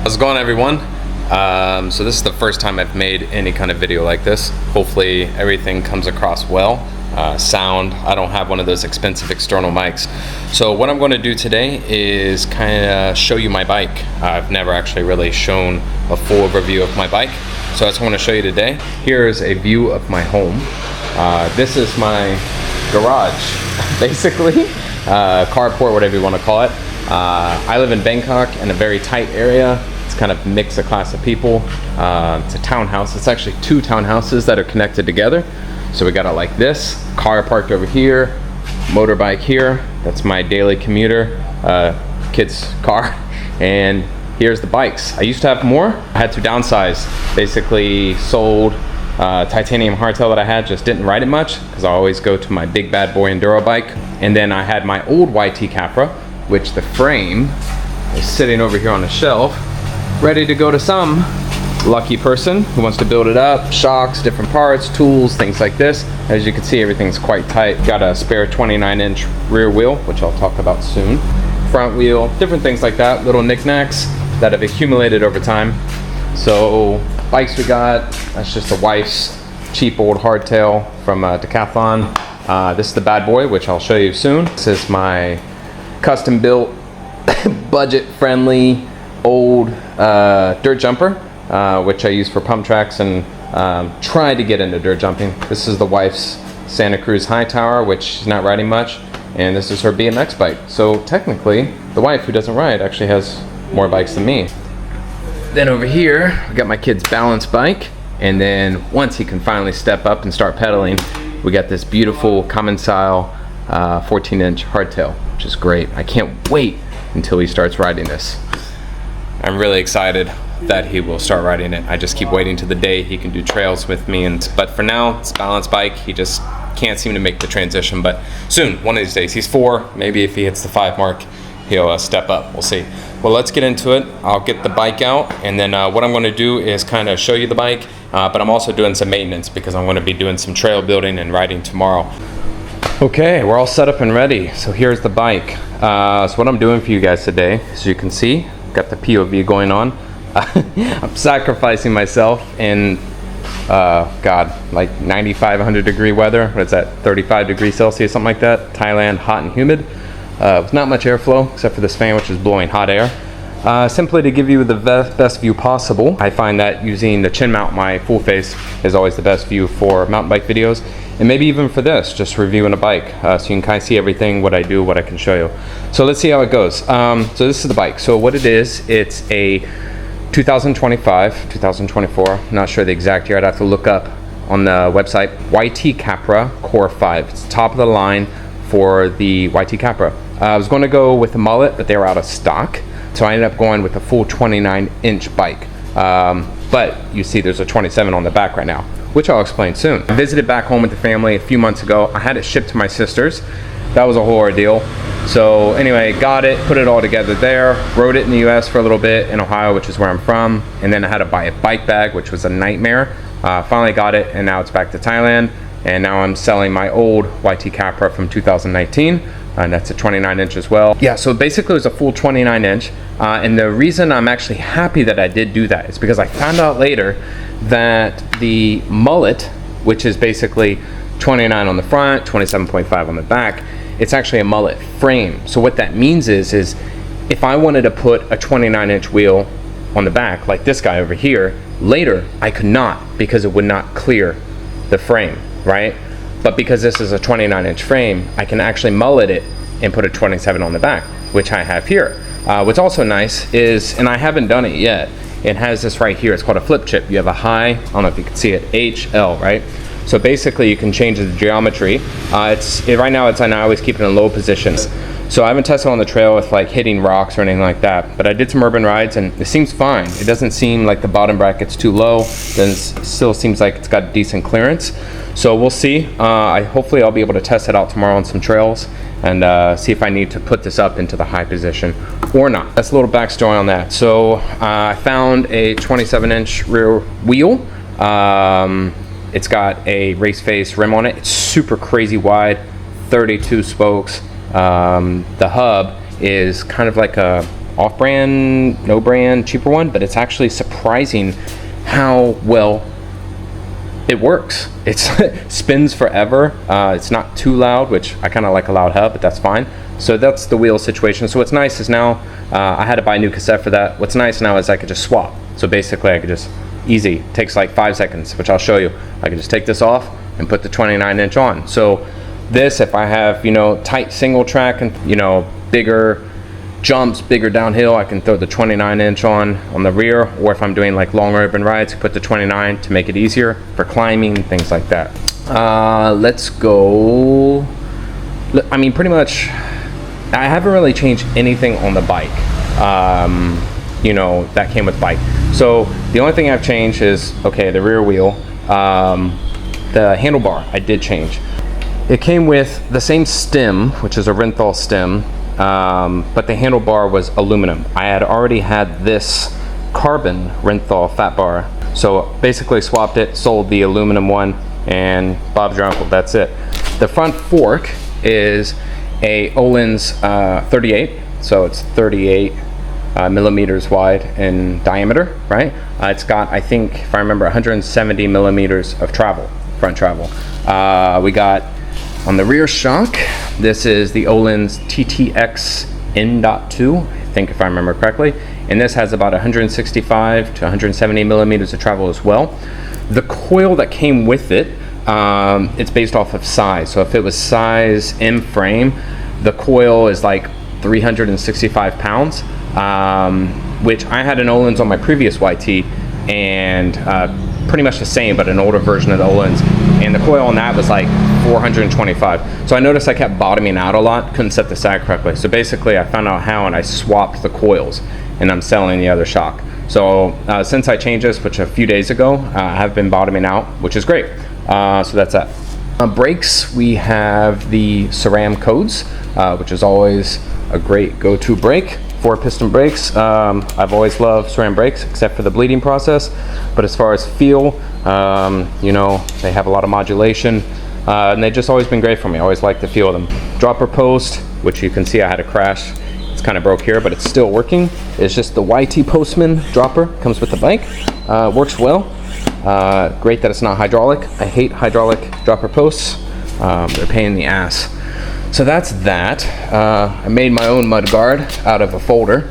How's it going, everyone? So this is the first time I've made any kind of video like this. Hopefully everything comes across well. Sound, I don't have one of those expensive external mics. So what I'm going to do today is kind of show you my bike. I've never actually really shown a full overview of my bike. So that's what I want to show you today. Here's a view of my home. This is my garage, basically. Carport, whatever you want to call it. I live in Bangkok in a very tight area. It's kind of mix a class of people. It's a townhouse. It's actually two townhouses that are connected together. So we got it like this. Car parked over here, motorbike here. That's my daily commuter, kid's car. And here's the bikes. I used to have more. I had to downsize. Basically sold titanium hardtail that I had, just didn't ride it much because I always go to my big bad boy enduro bike. And then I had my old YT Capra, which the frame is sitting over here on the shelf, ready to go to some lucky person who wants to build it up. Shocks, different parts, tools, things like this. As you can see, everything's quite tight. Got a spare 29-inch rear wheel, which I'll talk about soon. Front wheel, different things like that. Little knickknacks that have accumulated over time. So bikes we got, that's just the wife's cheap old hardtail from Decathlon. This is the bad boy, which I'll show you soon. This is my custom built, budget friendly, old dirt jumper, which I use for pump tracks and try to get into dirt jumping. This is the wife's Santa Cruz High Tower, which she's not riding much, and this is her BMX bike. So technically, the wife, who doesn't ride, actually has more bikes than me. Then over here, I got my kid's balance bike, and then once he can finally step up and start pedaling, we got this beautiful common style 14-inch hardtail, which is great. I can't wait until he starts riding this. I'm really excited that he will start riding it. I just keep waiting to the day he can do trails with me, but for now, it's a balance bike. He just can't seem to make the transition, but soon, one of these days. He's 4, maybe if he hits the 5 mark, he'll step up. We'll see. Well, let's get into it. I'll get the bike out, and then what I'm going to do is kind of show you the bike, but I'm also doing some maintenance because I'm going to be doing some trail building and riding tomorrow. Okay, we're all set up and ready. So here's the bike. So what I'm doing for you guys today, as you can see, got the POV going on. I'm sacrificing myself in, God, like 95, 100 degree weather. What's that, 35 degrees Celsius, something like that. Thailand, hot and humid. With not much airflow, except for this fan, which is blowing hot air. Simply to give you the best view possible. I find that using the chin mount, my full face, is always the best view for mountain bike videos. And maybe even for this, just reviewing a bike. So you can kind of see everything, what I do, what I can show you. So let's see how it goes. So this is the bike. So what it is, it's a 2025, 2024, not sure the exact year, I'd have to look up on the website. YT Capra Core 5, it's top of the line for the YT Capra. I was going to go with the mullet, but they were out of stock. So I ended up going with a full 29-inch bike. But you see there's a 27 on the back right now, which I'll explain soon. I visited back home with the family a few months ago. I had it shipped to my sister's. That was a whole ordeal. So anyway, got it, put it all together there, rode it in the US for a little bit in Ohio, which is where I'm from. And then I had to buy a bike bag, which was a nightmare. Finally got it, and now it's back to Thailand. And now I'm selling my old YT Capra from 2019. And that's a 29-inch as well. Yeah, so basically it was a full 29-inch. And the reason I'm actually happy that I did do that is because I found out later that the mullet, which is basically 29 on the front, 27.5 on the back, it's actually a mullet frame. So what that means is if I wanted to put a 29-inch wheel on the back, like this guy over here, later I could not, because it would not clear the frame, right? But because this is a 29-inch frame, I can actually mullet it and put a 27 on the back, which I have here. What's also nice is, and I haven't done it yet, it has this right here. It's called a flip chip. You have a high, I don't know if you can see it, HL, right? So basically you can change the geometry. Right now I always keep it in low positions. So I haven't tested on the trail with like hitting rocks or anything like that, but I did some urban rides and it seems fine. It doesn't seem like the bottom bracket's too low. Then it still seems like it's got decent clearance. So we'll see. Hopefully I'll be able to test it out tomorrow on some trails and see if I need to put this up into the high position or not. That's a little backstory on that. So I found a 27-inch rear wheel. It's got a race face rim on it. It's super crazy wide, 32 spokes. The hub is kind of like a off-brand, no brand, cheaper one, but it's actually surprising how well it works. It spins forever. It's not too loud, which I kind of like a loud hub, but that's fine. So that's the wheel situation. So what's nice is now, I had to buy a new cassette for that. What's nice now is I could just swap. So basically I could just, easy, takes like 5 seconds, which I'll show you. I can just take this off and put the 29-inch on. So this, if I have, you know, tight single track and, you know, bigger jumps, bigger downhill, I can throw the 29-inch on the rear, or if I'm doing like long urban rides, put the 29 to make it easier for climbing, things like that. Let's go. I mean, pretty much, I haven't really changed anything on the bike, you know, that came with the bike. So the only thing I've changed is, okay, the rear wheel, the handlebar I did change. It came with the same stem, which is a Renthal stem, but the handlebar was aluminum. I had already had this carbon Renthal fat bar, so basically swapped it, sold the aluminum one, and Bob's your uncle, that's it. The front fork is a Öhlins 38, so it's 38 millimeters wide in diameter, right? It's got, I think, if I remember, 170 millimeters of travel, front travel. We got on the rear shock, this is the Öhlins TTX N.2, I think, if I remember correctly, and this has about 165 to 170 millimeters of travel as well. The coil that came with it, it's based off of size. So if it was size M frame, the coil is like 365 pounds, which I had an Öhlins on my previous YT, and pretty much the same, but an older version of the Öhlins, and the coil on that was like 425. So I noticed I kept bottoming out a lot, couldn't set the sag correctly. So basically I found out how, and I swapped the coils, and I'm selling the other shock. So since I changed this, which a few days ago, I have been bottoming out, which is great. So that's that. Brakes, we have the SRAM codes, which is always a great go-to brake. 4-piston brakes. I've always loved SRAM brakes, except for the bleeding process. But as far as feel, you know, they have a lot of modulation, and they've just always been great for me. I always like the feel of them. Dropper post, which you can see I had a crash. It's kind of broke here, but it's still working. It's just the YT Postman dropper, comes with the bike. Works well. Great that it's not hydraulic. I hate hydraulic dropper posts. They're a pain in the ass. So that's that. I made my own mud guard out of a folder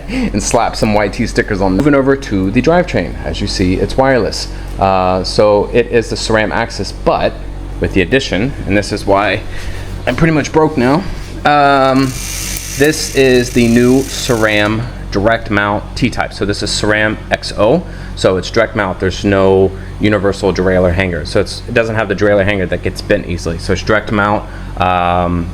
and slapped some YT stickers on. Moving over to the drivetrain. As you see, it's wireless. So it is the SRAM Axis, but with the addition, and this is why I'm pretty much broke now. This is the new SRAM direct mount T-type. So this is SRAM XO. So it's direct mount. There's no universal derailleur hanger. So it doesn't have the derailleur hanger that gets bent easily. So it's direct mount,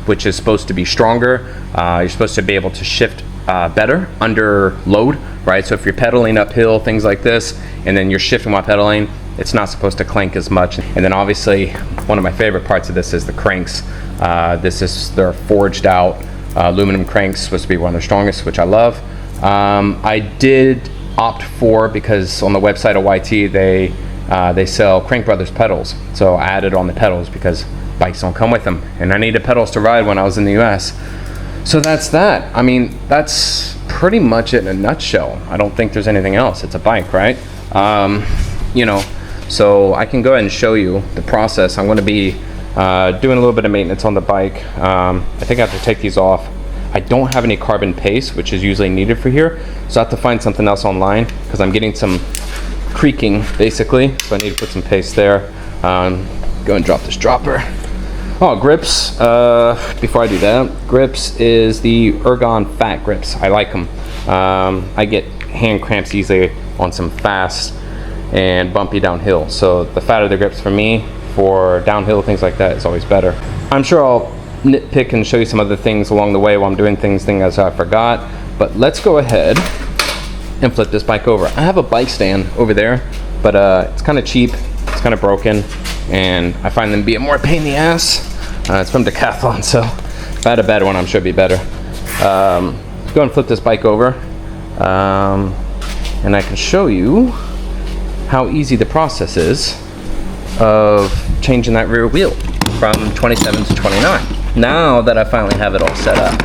which is supposed to be stronger. You're supposed to be able to shift better under load, right? So if you're pedaling uphill, things like this, and then you're shifting while pedaling, it's not supposed to clank as much. And then obviously, one of my favorite parts of this is the cranks. They're forged out aluminum cranks, supposed to be one of the strongest, which I love. I did opt for, because on the website of YT, they sell Crank Brothers pedals. So I added on the pedals because bikes don't come with them. And I needed pedals to ride when I was in the US. So that's that. I mean, that's pretty much it in a nutshell. I don't think there's anything else. It's a bike, right? You know, so I can go ahead and show you the process. I'm going to be doing a little bit of maintenance on the bike. I think I have to take these off. I don't have any carbon paste, which is usually needed for here, so I have to find something else online because I'm getting some creaking basically, so I need to put some paste there. Go and drop this dropper. Oh, grips. Before I do that, grips is the Ergon fat grips. I like them. I get hand cramps easily on some fast and bumpy downhill, so the fatter the grips for me, for downhill, things like that, is always better. I'm sure I'll nitpick and show you some other things along the way while I'm doing things I forgot, but let's go ahead and flip this bike over. I have a bike stand over there, but it's kind of cheap, it's kind of broken, and I find them being more pain in the ass. It's from Decathlon, so if I had a better one, I'm sure it'd be better. Let's go and flip this bike over, and I can show you how easy the process is of changing that rear wheel from 27 to 29. Now that I finally have it all set up,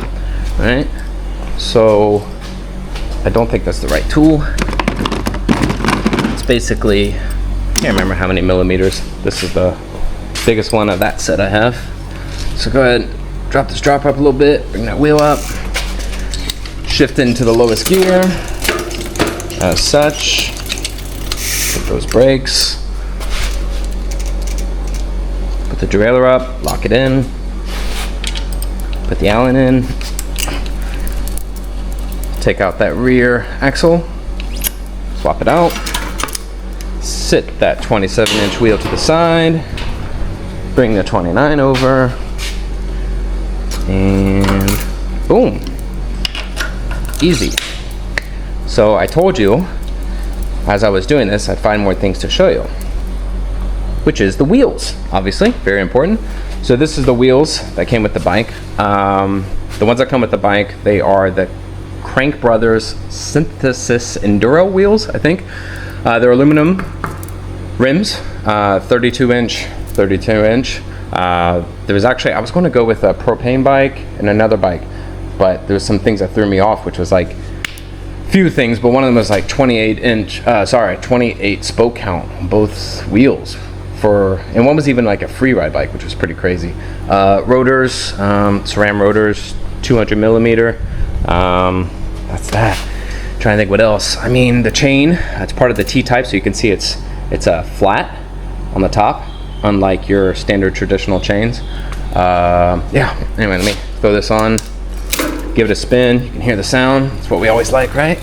right? So I don't think that's the right tool. It's basically, I can't remember how many millimeters. This is the biggest one of that set I have. So go ahead, drop this drop up a little bit, bring that wheel up, shift into the lowest gear, as such, put those brakes, put the derailleur up, lock it in, put the Allen in, take out that rear axle, swap it out, sit that 27-inch wheel to the side, bring the 29 over, and boom, easy. So I told you, as I was doing this, I'd find more things to show you, which is the wheels, obviously, very important. So this is the wheels that came with the bike. The ones that come with the bike, they are the Crank Brothers Synthesis Enduro wheels, I think. They're aluminum rims, 32 inch. There was actually, I was going to go with a propane bike and another bike, but there was some things that threw me off, which was like few things, but one of them was like 28 spoke count on both wheels and one was even like a free ride bike, which was pretty crazy. Rotors, SRAM rotors, 200 millimeter. That's that. Trying to think what else. I mean, the chain, it's part of the T-type, so you can see it's a flat on the top, unlike your standard traditional chains. Yeah, anyway, let me throw this on, give it a spin. You can hear the sound. It's what we always like, right?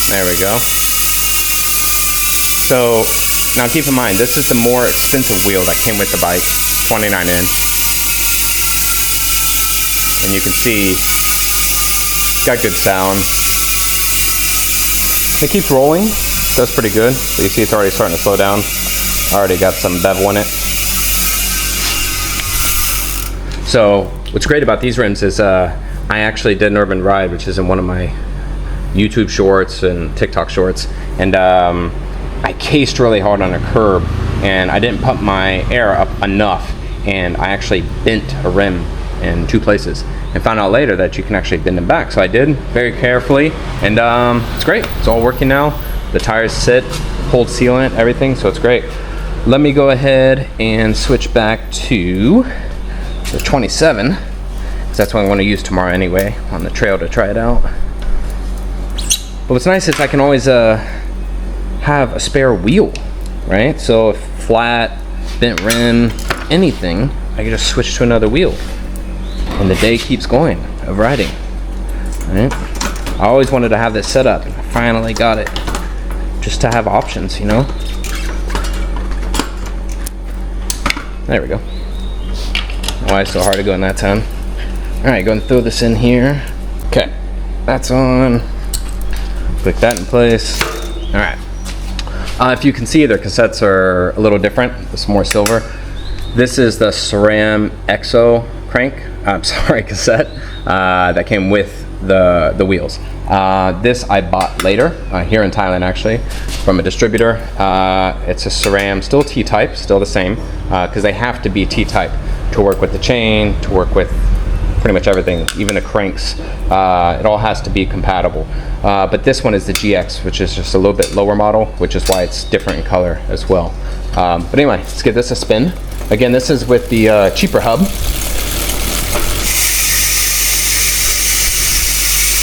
There we go. So now keep in mind, this is the more expensive wheel that came with the bike, 29 inch. And you can see, got good sound. It keeps rolling, does pretty good. So you see it's already starting to slow down. Already got some bevel in it. So what's great about these rims is I actually did an urban ride, which is in one of my YouTube shorts and TikTok shorts, and I cased really hard on a curb, and I didn't pump my air up enough, and I actually bent a rim in 2 places, and found out later that you can actually bend them back. So I did very carefully, and it's great. It's all working now. The tires sit, hold sealant, everything, so it's great. Let me go ahead and switch back to the 27, because that's what I'm going to use tomorrow anyway on the trail to try it out. But what's nice is I can always have a spare wheel, right? So if flat, bent rim, anything, I can just switch to another wheel, and the day keeps going of riding, right? I always wanted to have this set up, and I finally got it, just to have options, you know? There we go. Why it's so hard to go in that time. All right, go and throw this in here. Okay, that's on. Click that in place. All right. If you can see, their cassettes are a little different. It's more silver. This is the SRAM EXO cassette that came with the wheels. This I bought later here in Thailand, actually, from a distributor. It's a SRAM, still T-type, still the same, because they have to be T-type to work with the chain, to work with pretty much everything, even the cranks. It all has to be compatible. But this one is the GX, which is just a little bit lower model, which is why it's different in color as well. But anyway, let's give this a spin. Again, this is with the cheaper hub.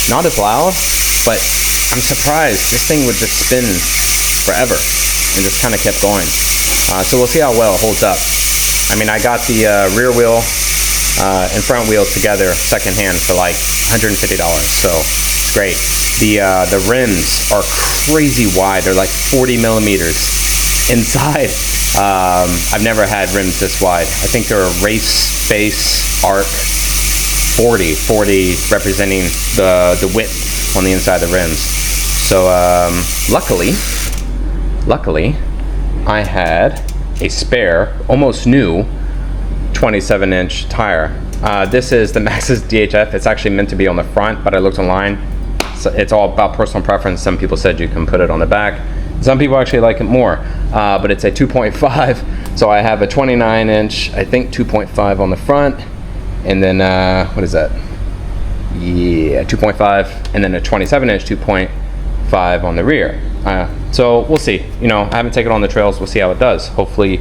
Not as loud, but I'm surprised. This thing would just spin forever and just kind of kept going. So we'll see how well it holds up. I mean, I got the rear wheel and front wheel together secondhand for like $150, so it's great. The rims are crazy wide. They're like 40 millimeters inside. I've never had rims this wide. I think they're a race base arc 40 representing the width on the inside of the rims. So luckily I had a spare, almost new 27-inch tire. This is the Maxxis DHF. It's actually meant to be on the front, but I looked online. So it's all about personal preference. Some people said you can put it on the back. Some people actually like it more, but it's a 2.5. So I have a 29-inch, I think 2.5 on the front, and then what is that? Yeah, 2.5, and then a 27-inch 2.5 on the rear. So we'll see. You know, I haven't taken it on the trails. We'll see how it does. Hopefully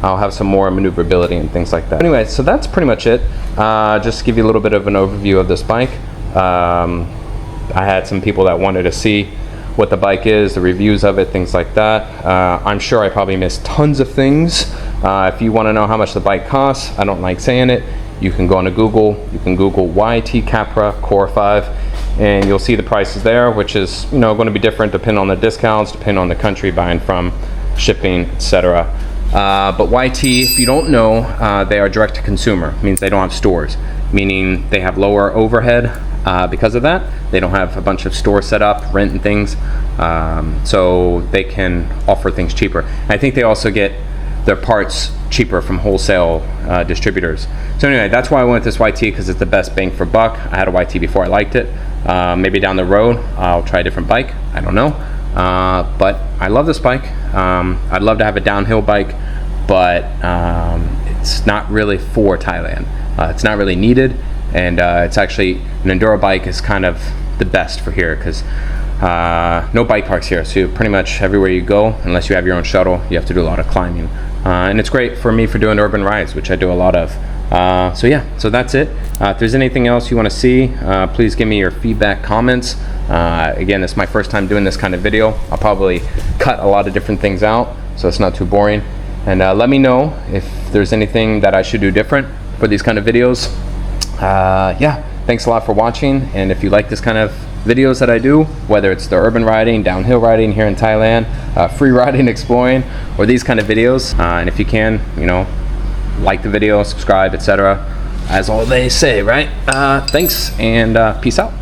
I'll have some more maneuverability and things like that. Anyway, so that's pretty much it. Just to give you a little bit of an overview of this bike. I had some people that wanted to see what the bike is, the reviews of it, things like that. I'm sure I probably missed tons of things. If you want to know how much the bike costs, I don't like saying it, you can go into Google. You can Google YT Capra Core 5, and you'll see the prices there, which is, you know, going to be different depending on the discounts, depending on the country buying from, shipping, etc. But YT, if you don't know, they are direct to consumer. Means they don't have stores, meaning they have lower overhead. Because of that, they don't have a bunch of stores set up, rent and things, so they can offer things cheaper. I think they also get their parts cheaper from wholesale distributors. So anyway, that's why I went with this YT, because it's the best bang for buck. I had a YT before, I liked it. Maybe down the road I'll try a different bike, I don't know. But I love this bike. I'd love to have a downhill bike, but it's not really for Thailand. It's not really needed, and it's actually, an enduro bike is kind of the best for here, because no bike parks here, so pretty much everywhere you go, unless you have your own shuttle, you have to do a lot of climbing. And it's great for me for doing urban rides, which I do a lot of. So yeah, so that's it. If there's anything else you want to see, please give me your feedback, comments. Again, it's my first time doing this kind of video. I'll probably cut a lot of different things out, so it's not too boring. And let me know if there's anything that I should do different for these kind of videos. Yeah, thanks a lot for watching, and if you like this kind of videos that I do, whether it's the urban riding, downhill riding here in Thailand, free riding, exploring, or these kind of videos, and if you can, you know, like the video, subscribe, etc. As all they say, right? Thanks, and peace out.